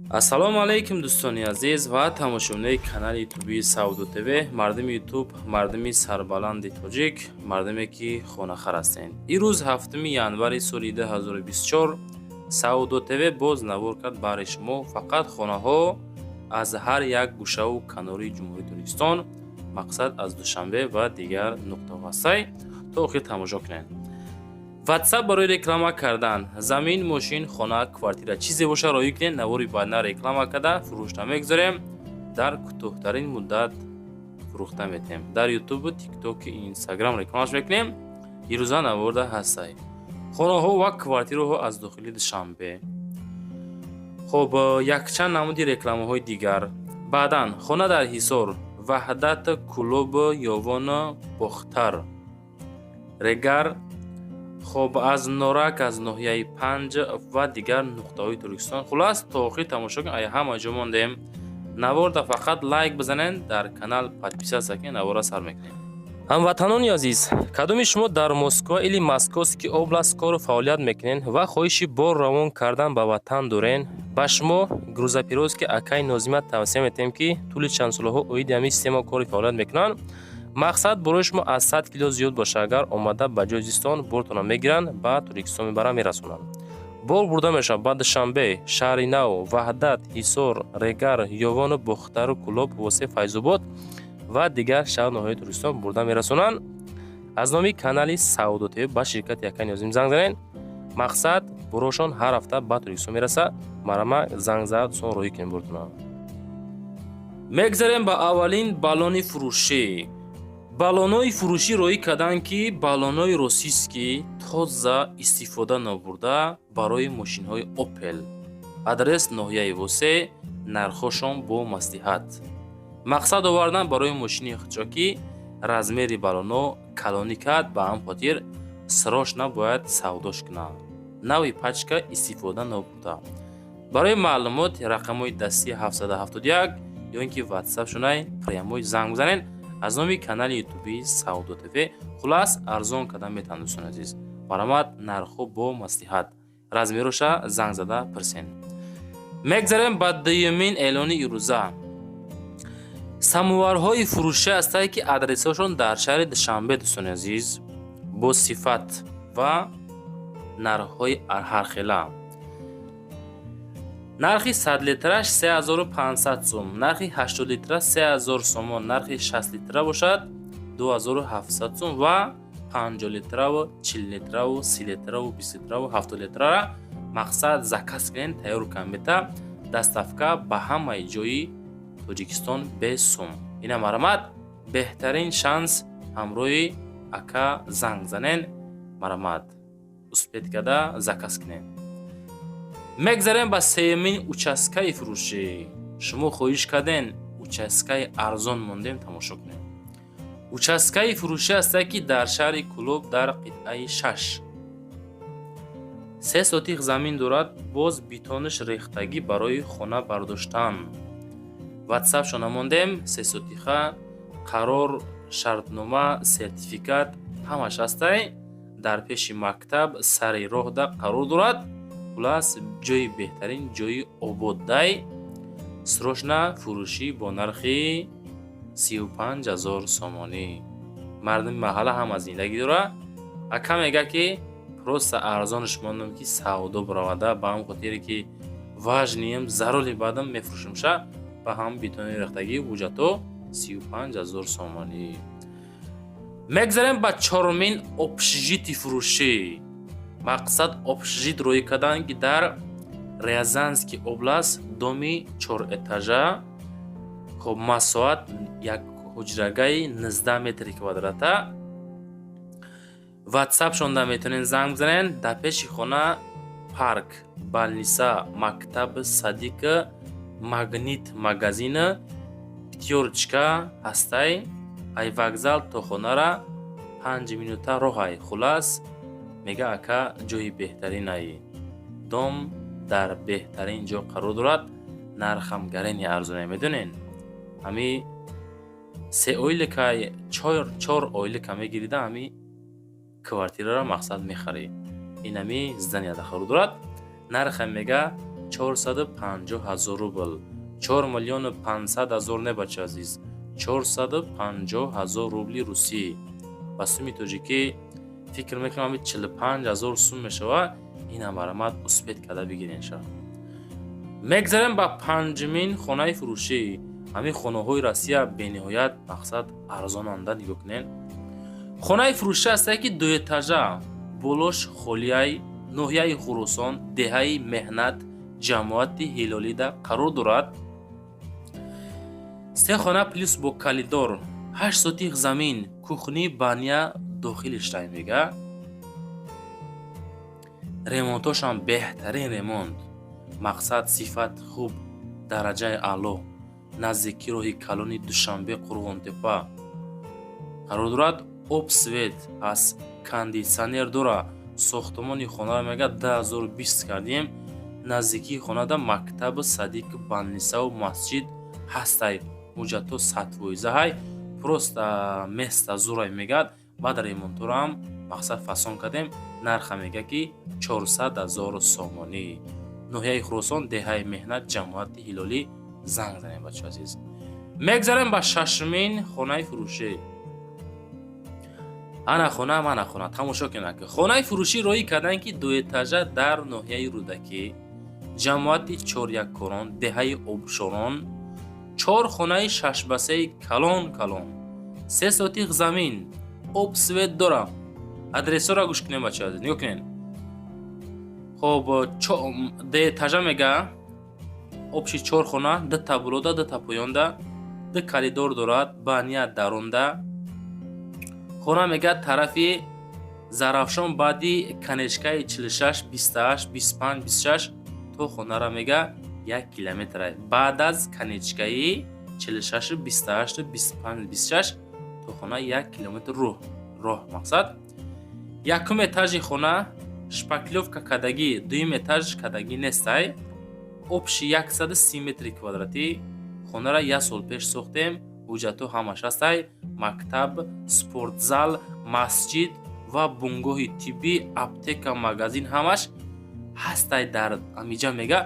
ассалому алайкум дӯстони азиз ва тамошобинони канали ютуби Сауду ТВ. Мардуми ютуб, мардуми сарбаланди тоҷик, мардуме ки хонахар ҳастед. Ирӯз 7 январи соли 2024 Сауду ТВ боз навор кард барои шумо фақат хонаҳо аз ҳар як гӯшаву канори ҷумҳурии Тоҷикистон, мақсад аз Душанбе ва дигар нуқтаҳо ҳастай то охир тамошо кунед. WhatsApp барои реклама кардан. Замин, мошин, хона, квартира чизе боша роҳӣ кунед, навори баъдна реклама карда фурӯшта мегузорем. Дар кӯтоҳтарин муддат фурӯхта метем. Дар YouTube, TikTok, Instagram рекламаш мекунем. ирӯза наворда ҳастай. Хонаҳо ва квартираҳо аз дохили Душанбе. хоб якчанд намуди рекламаҳои дигар. Баъдан хона дар Ҳисор, Ваҳдат, Кулоб, Ёвон, Бохтар, Регар. хоб аз Норак, аз ноҳияи Панҷ ва дигар нуқтаҳои Туркистон. Хулас то охир тамошо кунед. Ай ҳама ҷо мондем. Наворда фақат лайк бизанед, дар канал подписатсия кунед, навора сар мекунед. ҳамватанони азиз, кадоми шумо дар Москва или Московский област кору фаъолият мекунед ва хоҳиши бор равон кардан ба ватан дорен, ба шумо грузопирёзки Акаи Нозимат тавсия метем ки тӯли чандсолаҳо оиди ҳамин система кори фаъолият мекунанд. мақсад барои шумо аз 100 кило зиёд боша. Агар омада ба ҷои зистон бортона мегиранд, ба Тоҷикистон мебаранд, мерасонанд. Бор бурда мешавад ба Душанбе, Шаҳри Нав, Ваҳдат, Ҳисор, Регар, Ёвону, Бохтару, Кулоб, Восиф, Файзобод ва дигар шаҳр ноҳияи Тоҷикистон бурда мерасонанд. аз номи канали Сауду ТВ ба ширкати Акаи Нозим занг занед. мақсад борошон ҳар ҳафта ба Тоҷикистон мераса. Марама занг зад сон роҳӣ кунед бортона. мегзарем ба аввалин баллони фурӯшӣ. баллонои фурӯшӣ роҳӣ карданд ки баллонои российски тоза истифода набурда барои мошинҳои Opel. Адрес ноҳияи Восе, нархошон бо маслиҳат. мақсад овардан барои мошини хичокӣ размери баллоно калонӣ кард, ба ҳам хотир сирош набояд савдош кунад. нави пачка истифода набурда. барои маълумот рақамҳои дастии 771 ё ин ки WhatsApp шунай прямой занг бизанед. аз номи канали ютуби Сауду ТВ. хулас арзон кардан метавонед дӯстони азиз. баромад нархҳо бо маслиҳат. размероша занг зада пирсен. мегзарем ба дуюмин эълони ирӯза. самоварҳои фурӯшӣ ҳастанд ки адресашон дар шаҳри Душанбе дӯстони азиз, бо сифат ва нархҳои ҳархела. нархи 100 литраш 3500 сум, нархи 80 литра 3000 сомон, нархи 60 литра бошад 2700 сум ва 50 литраву 40 литраву 30 литраву 20 литраву 70 литрара мақсад заказ кунед, тайёр камбета доставка ба ҳамаи ҷои Тоҷикистон без сум. ина марамад беҳтарин шанс ҳамроҳи Ака занг занед. марамад успед карда заказ кунед. мегзарем ба сеюмин участкаи фурӯшӣ. шумо хоҳиш карден участкаи арзон мондем, тамошо кунед. участкаи фурӯшӣ ҳастад ки дар шаҳри Кулоб дар қитъаи 6 3 сотих замин дорад, боз битониш рехтагӣ барои хона бардоштан. WhatsApp шона мондем. 3 сотиха қарор, шартнома, сертификат ҳамаш ҳастай. дар пеши мактаб сари роҳда қарор дорад. хулас ҷои беҳтарин, ҷои ободдай. срочна фурӯшӣ бо нархи 35000 сомонӣ. мардуми маҳалла ҳама зиндагӣ дора. Ака мега ки просто арзонаш мондам ки савдо бароварда, ба ҳам хотире ки важнием зароли баъдам мефурӯшимша ба ҳам битони рехтагӣ ҳуҷҷато 35000 сомонӣ. мегзарем ба чорумин общежитии фурӯшӣ. мақсад общежит роҳӣ кардан ки дар Рязанский област доми 4 этажа, хоб масоат як ҳуҷрагаи 19 метри квадрата. WhatsApp шонда метавонед занг бизанед. дар пеши хона парк, балниса, мактаб, садика, магнит магазина, пятёрочка ҳастай. ай вокзал то хонара 5 минута роҳай. хулас мега Ака ҷои беҳтаринай. дом дар беҳтарин ҷо қарор дорад. нархам гарени арзонае. медонен ҳами 3 ойликай 4 ойлика мегирида ҳами квартирара мақсад мехарӣ. инами здания да қарор дорад. нархам мега 450,000 рубл. 4,500,000 не бача азиз. 450,000 рубли русӣ. ба сумми тоҷикӣ фикр мекунам 45,000 сум мешава. ин баромад успет када бигирен ша. мегзарем ба панҷмин хонаи фурӯшӣ. ҳамин хонаҳои Россия бениҳоят мақсад арзонанда нигоҳ кунен. хонаи фурӯшӣ ҳастае ки дуэтажа болош холияи ноҳияи Хуросон деҳаи меҳнат ҷамоати ҳилолида қарор дорад. 3 хона плюс бо калидор 8 сотих замин кухни баня дохилиш тай мега. ремонтошам беҳтарин ремонт. мақсад сифат хуб дараҷаи аъло наздики роҳи калони Душанбе Қурғонтепа қарор дорад. об свет ҳаст, кондитсионер дора. сохтмони хонаро мега 2020 кардем. наздикии хонада мактаб Садиқ Баннисаву масҷид ҳастай. ҳуҷҷато сатвоизаҳай просто места зурай мегад. баъд ремонтурам мақсад фасон кардем. нарха мега ки 400,000 сомонӣ. ноҳияи Хуросон деҳаи меҳнат ҷамоати ҳилолӣ занг занем бачаҳо азиз. мегзарем ба шашмин хонаи фурӯшӣ. ана хона тамошо кунед ки хонаи фурӯшӣ роҳӣ карданд ки дуэтажа дар ноҳияи Рӯдакӣ ҷамоати чоряккорон деҳаи обшорон 4 хонаи шашбасаи калон 3 сотих замин об свет дора. адресора гӯш кунем бачаҳо азиз, нигоҳ кунед. хоб дуэтажа мега обши 4 хона 2 та булода 2 та поёнда 2 калидор дорад. баня дарунда. хона мега тарафи Зарафшон баъди канешкаи 46 28 25 26 то хонара мега 1 километр. баъд аз канечкаи 46 28 25 26 то хона 1 километр роҳ мақсад. якум этажи хона шпаклёвка кадагӣ, дуюм этаж кадагӣ нестай. обши 130 метри квадратӣ. хонара 1 сол пеш сохтем. ҳуҷҷато ҳамаш ҳастай. мактаб, спортзал, масҷид ва бунгоҳи тиббӣ, аптека, магазин ҳамаш ҳастай. дар амиҷа мега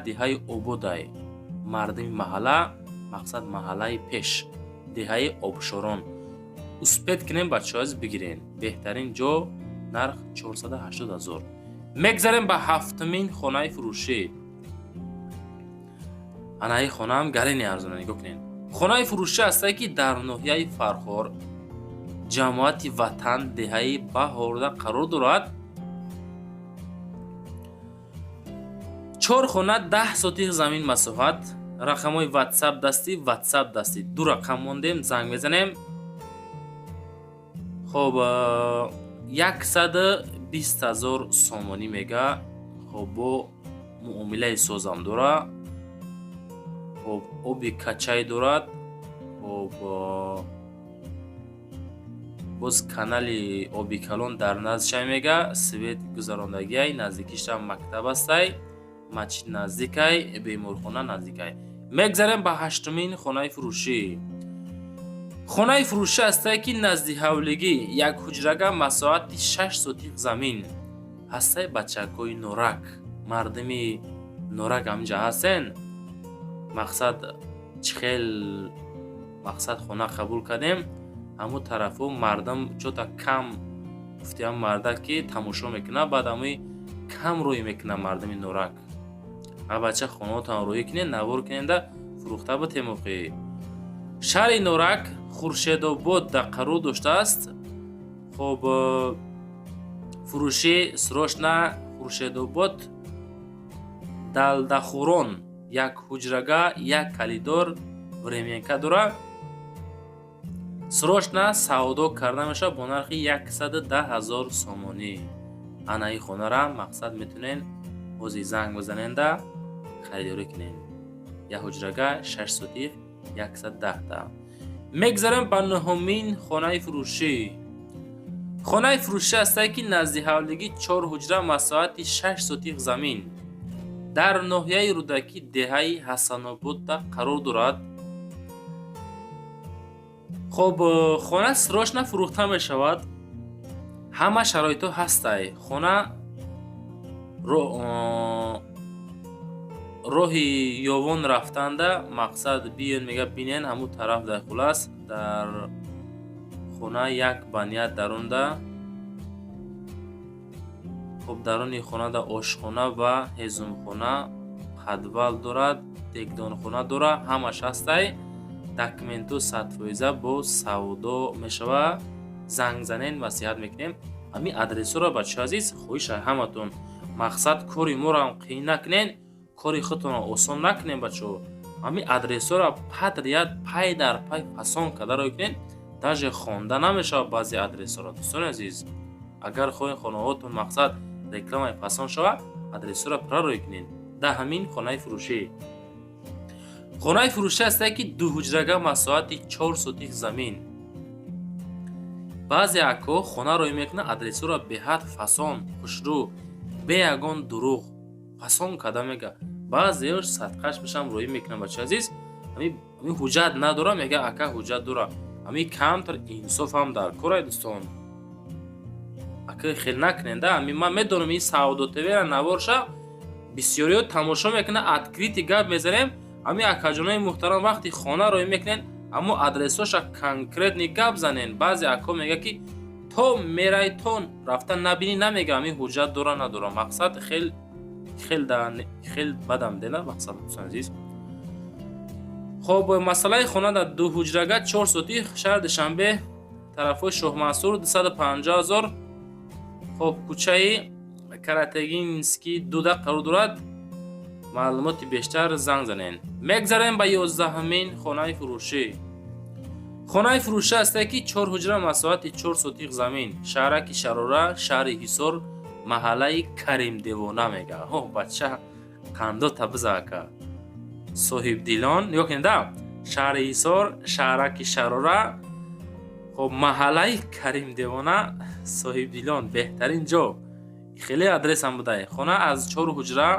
деҳаи ободай. мардими маҳалла мақсад маҳаллаи пеш деҳаи обшорон. успет кунем бачаҳоз бигирен. беҳтарин ҷо нарх 480,000. мегзарем ба ҳафтумин хонаи фурӯшӣ. анаи хонаам гарини арзона нигоҳ кунед. хонаи фурӯшӣ ҳастае ки дар ноҳияи Фархор ҷамоати ватан деҳаи Баҳорда қарор дорад. 4 хона 10 сотих замин масоҳат. рақамҳои ватсап дастӣ 2 рақам мондем, занг мезанем. хоб 120,000 сомонӣ мега. хоб бо муомилаи созам дора. хоб оби качай дорад. хоб боз канали оби калон дар наздшай мега. свет гузарондагиай наздикиша мактаб астай. масҷид наздикай, беморхона наздикай. мегзарем ба ҳаштумин хонаи фурӯшӣ. хонаи фурӯшӣ ҳастае ки назди ҳавлигӣ як ҳуҷрага масоҳати 6 сотих замин ҳастаи бачакҳои норак. мардими норак ҳамҷа ҳастен. мақсад чихел мақсад хона қабул кардем. ҳамун тарафу мардам чота кам гуфтиам марда ки тамошо мекуна. баъд ҳамои кам рӯй мекуна мардами норак. бача хонаотан рӯй кунед навор куненда фурӯхта битемоқӣ. шаҳри норак хуршедободда қарор доштааст. хоб фурӯшӣ срочна хуршедобод далдахӯрон як ҳуҷрага 1 калидор временка дора. срочна савдо карда мешавад бо нархи 110,000 сомонӣ. анаи хонара мақсад метунен ҳозир занг бизаненда харидорӣ кунен. як ҳуҷрага 6 сотих 110 та. мегзарем ба нуҳумин хонаи фурӯшӣ. хонаи фурӯшӣ ҳастае ки назди ҳавлигӣ 4 ҳуҷра масоҳати 6 сотих замин дар ноҳияи Рӯдакӣ деҳаи Ҳасанободда қарор дорад. хоб хона срочна фурӯхта мешавад. ҳама шароито ҳастай. хона роҳи ёвон рафтанда мақсад биён мега бинен ҳамун тараф дар хулас дар хона як баня дарунда. хуб даруни хонада ошхона ва ҳезумхона, ҳадвал дорад, дегдонхона дора, ҳамаш ҳастай. Документу 100% бо савдо мешава. занг занен масиҳат мекунем. ҳамин адресоро бачаҳо азиз хоҳиша ҳаматон мақсад кори моро қиин накунен, кори худтонро осон накунем бачаҳо. ҳамин адресоро падрияд пай дар пай фасон карда роҳ кунен. даже хонда намешавад баъзе адресоро. дӯстони азиз, агар хоҳем хонаҳоатон мақсад рекламаи фасон шавад, адресоро пурра роҳ кунен. да ҳамин хонаи фурӯшӣ. хонаи фурӯшӣ ҳастае ки 2 ҳуҷрага масоҳати 4 сотих замин. баъзе акҳо хона роҳӣ мекунанд, адресоро беҳад фасон, хушрӯ, бе ягон дурӯғ фасон карда мега. баъзеҳо садқаш мешаванд роҳӣ мекунанд. бачаҳои азиз, ҳамин ҳуҷҷат надорам, мега ака ҳуҷҷат дора. ҳамин камтар инсоф ҳам дар кора дӯстон. ака хел накунед. ҳамин ман медонам ин Саудо ТВ-ро наворша бисёриҳо тамошо мекунанд, открити гап мезанем. ҳамин акаҷонои муҳтарам вақти хона роҳӣ мекунен, аммо адресоша конкретни гап занен. баъзе акҳо мега ки то мерай то рафта набинӣ намега ҳамин ҳуҷҷат дора надора. мақсад хел бадам дена мақсад дӯстон азиз. хоб масъалаи хона дар 2 ҳуҷрага 4 сотих шаҳри Душанбе, тарафҳои Шоҳмансур 250 000. хоб кӯчаи Каратегинский 2 қарор дорад. маълумоти бештар занг занен. мегзарем ба 11-ҳамин хонаи фурӯшӣ. хонаи фурӯшӣ ҳастае ки 4 ҳуҷра масоҳати 4 сотих замин, шаҳраки Шарора, шаҳри Ҳисор, маҳаллаи Каримдевона мега. бача қандота бизаака соҳибдилон ёкинда шаҳри Ҳисор, шаҳраки Шарора, хоб маҳаллаи Каримдевона, соҳибдилон, беҳтарин ҷо. хеле адресам будай. хона аз 4 ҳуҷра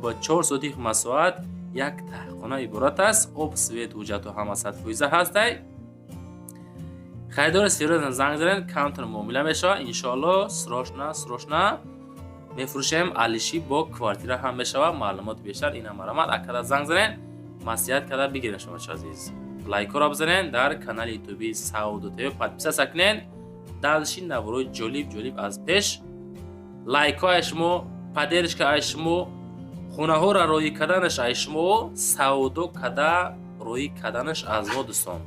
با 4 сотих масоҳат, як таҳқона иборат аст. об, свет, ҳуҷҷату ҳама 100% ҳастай. харидори сериоза занг занен, камтар муомила мешавад. иншоалло срочно мефурӯшем. алиши бо квартира ҳам мешавад. маълумоти бештар ина марамат акада занг занен, маслиҳат карда бигирен. шумо чӣ азиз, лайкоро бизанен, дар канали ютуби Саудо ТВ подписаться кунен. далши наворои ҷолиб аз пеш. лайкҳои шумо, поддержкаи шумо, хонаҳоро роҳӣ карданаш аз шумо, савдо када роҳӣ карданаш аз мо дӯстон.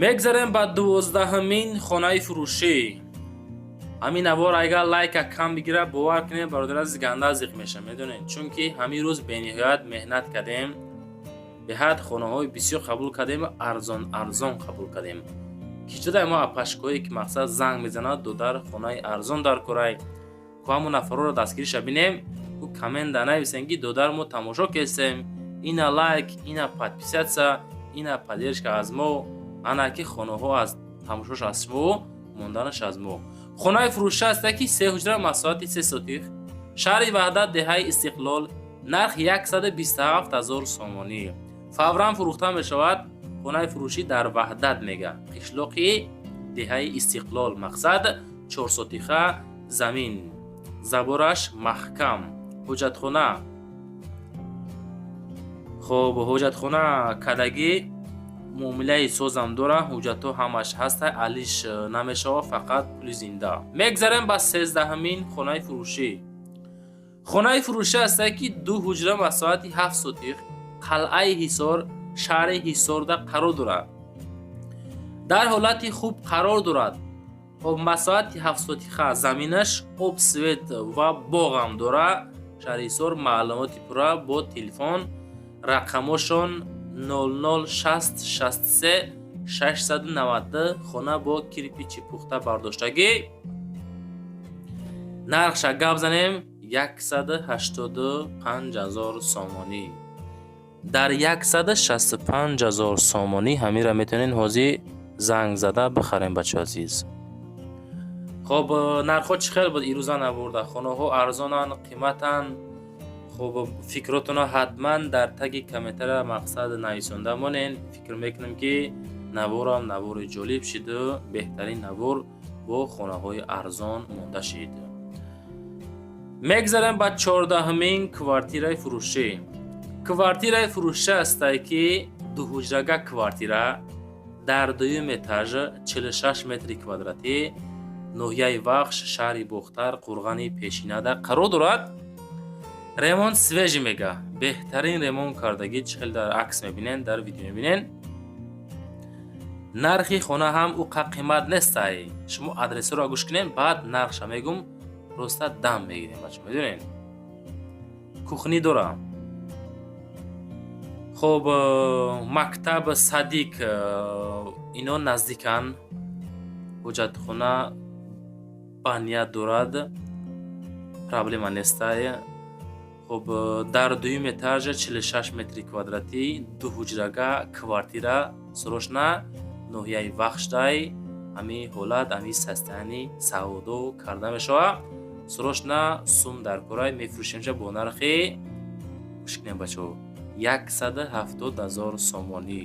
мегзарем ба 12-ҳамин хонаи фурӯшӣ. ҳамин навор агар лайка кам бигира, бовар кунед бародари азиз, ганда зиқ меша. медонед, чунки ҳамин рӯз бениҳоят меҳнат кардем. беҳад хонаҳои бисёр қабул кардем, арзон қабул кардем. кичода мо апашкое ки мақсад занг мезанад додар хонаи арзон дар корай. ку ҳамун нафароро дастгириша бинем, ку коммента нависем ки додар мо тамошо кесем, ина лайк, ина подписаться, ина поддержка аз мо. ана ки хонаҳо аз тамошош аз шумо, монданаш аз мо. хонаи фурӯшӣ ҳастае ки 3 ҳуҷра масоҳати 3 сотих, шаҳри Ваҳдат, деҳаи Истиқлол, нарх 127 000 сомонӣ. фавран фурӯхта мешавад. хонаи фурӯшӣ дар Ваҳдат мега, қишлоқи деҳаи Истиқлол, мақсад 4 сотиха замин, забораш маҳкам. ҳуҷҷатхона, хоб ҳуҷҷатхона кадагӣ муомилаи созам дора. ҳуҷҷатҳо ҳамаш ҳаста, алиш намешавад, фақат пули зинда. мегзарем ба 13-ҳамин хонаи фурӯшӣ. хонаи фурӯшӣ ҳастае ки 2 ҳуҷра масоҳати 7 сотих, қалъаи Ҳисор, шаҳри Ҳисорда қарор дорад. дар ҳолати хуб қарор дорад. масоҳати 7 сотиха, заминаш об, свет ва боғам дора. шаҳри Ҳисор. маълумоти пурра бо телефон, рақамошон 006063 690. хона бо кирпичи пухта бардоштагӣ. нархша гап занем 185 000 сомонӣ. дар 165 000 сомонӣ ҳамира метавонен ҳозир занг зада бихарем бачаҳо азиз. хоб нархҳо чӣ хел буд ирӯза навурда? хонаҳо арзонан, қиматан? хоб фикротонро ҳатман дар таги комментария мақсад нависонда монен. фикр мекунам ки наворам навори ҷолиб шиду, беҳтарин навор бо хонаҳои арзон монда шид. мегзарем ба 14-мин квартираи фурӯшӣ. квартираи фурӯшӣ астае ки дуҳуҷрага квартира дар дуюм этаж 46 метри квадратӣ ноҳияи Вахш, шаҳри Бухтар, Қурғани Пешинада қарор дорад. ремонт свежи мега, беҳтарин ремонт кардагӣ, чихел дар акс мебинен, дар видео мебинен. нархи хона ҳам уқа қимат нестай. шумо адресро гӯш кунен, баъд нархша мегум, проста дам мегирем. бача медонен кухни дорам. хоб мактаб Садиқ ино наздикан. ҳуҷҷатхона бания дорад, проблема нестай. хоб дар дуюм этаж 46 метри квадратӣ дуҳуҷрага квартира сӯрошна ноҳияи Вахшдай ҳамин ҳолат ҳамин састани савдо карда мешавад. сӯрошна сум дар кора мефурӯшемша бо нархи гӯшкунем бачо 170,000 сомонӣ.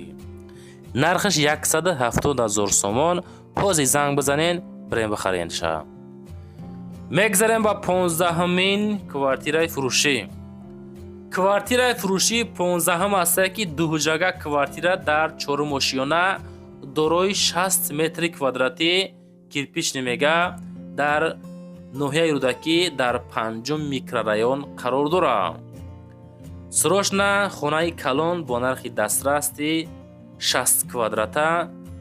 нархаш 170,000 сомон. ҳозир занг бизанен, бирем бихаренша. мегзарем ба 15-мин квартираи фурӯшӣ. квартираи фурӯшӣ 15 астае ки дуҳуҷрага квартира дар чорумошиёна дорои 60 метри квадратӣ кирпич намега дар ноҳияи Рӯдакӣ дар 5 микрорайон қарор дорад. сӯрошна хонаи калон бо нархи дастрасти 60 квадрата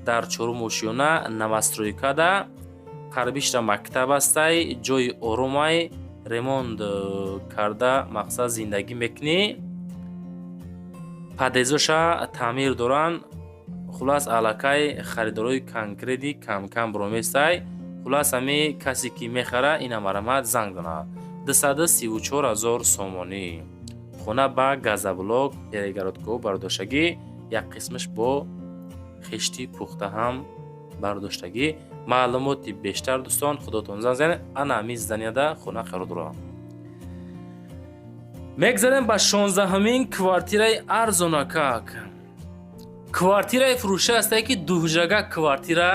дар чорумошиёна навастройкада қарбишта мактаб астай, ҷои оромай ремонт карда мақсад зиндагӣ мекунӣ. падезоша таъмир доранд. хулас аллакай харидорои конкрети кам буроместай. хулас ҳами касе ки мехара ина марамат занг занад. 234,000 сомонӣ. хона ба газоблок, перегородкаҳо бардоштагӣ, як қисмаш бо хишти пухта ҳам бардоштагӣ. маълумоти бештар дӯстон худотон занг занед. ана ҳамин зданияда хона қарор дорад. мегзарем ба 16-мин квартираи арзонакак. квартираи фурӯшӣ астае ки дуҳуҷрага квартира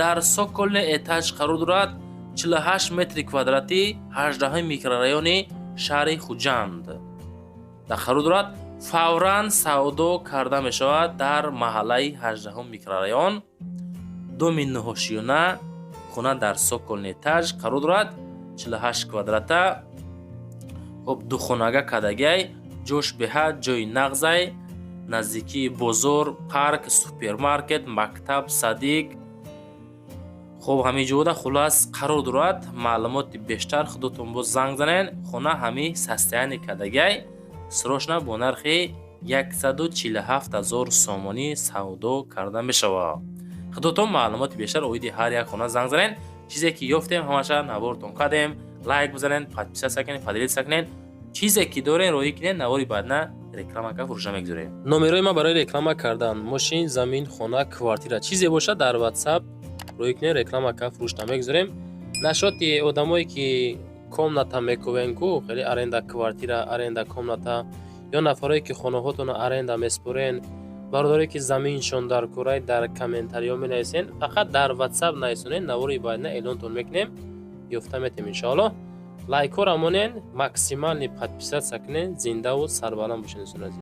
дар соколни этаж қарор дорад. 48 метри квадратӣ 18 микрорайони шаҳри Хуҷанд дар қарор дорад. фавран савдо карда мешавад дар маҳаллаи 18 микрорайон. доми ноҳошиёна хона дар соколни этаж қарор дорад. 48 квадрата. хоб духонага кадагай, ҷош беҳад, ҷои нағзай, наздикии бозор, парк, супермаркет, мактаб Садиқ. хоб ҳамин ҷода хулас қарор дорад. маълумоти бештар худотон боз занг занен. хона ҳамин састаяни кадагай сӯрошна бо нархи 147,000 сомонӣ савдо карда мешавад. худотон маълумоти бештар оиди ҳар як хона занг занен. чизе ки ёфтем ҳамаша навортон кардем. лайк бизанен, подписатсия кунен, поделитсия кунен. чизе ки дорен роӣ кунен, навори баъдна рекламака фурӯша мегузорем. номерои ма барои реклама кардан мошин, замин, хона, квартира чизе бошад дар WhatsApp роӣ кунен, рекламака фурӯшта мегузорем. нашоти одамое ки комната мекувен ку хеле аренда квартира, аренда комната ё нафаре ки хонаҳотон аренда меспорен, бародаре ки заминшон дар курай дар комментариё менависен. фақат дар WhatsApp нависонен, навори баъдна эълонтон мекунем, ёфта метем иншоаллоҳ. лайкҳо рамонен, максимални подписатсия кунен. зиндаву сарбаланд бошед.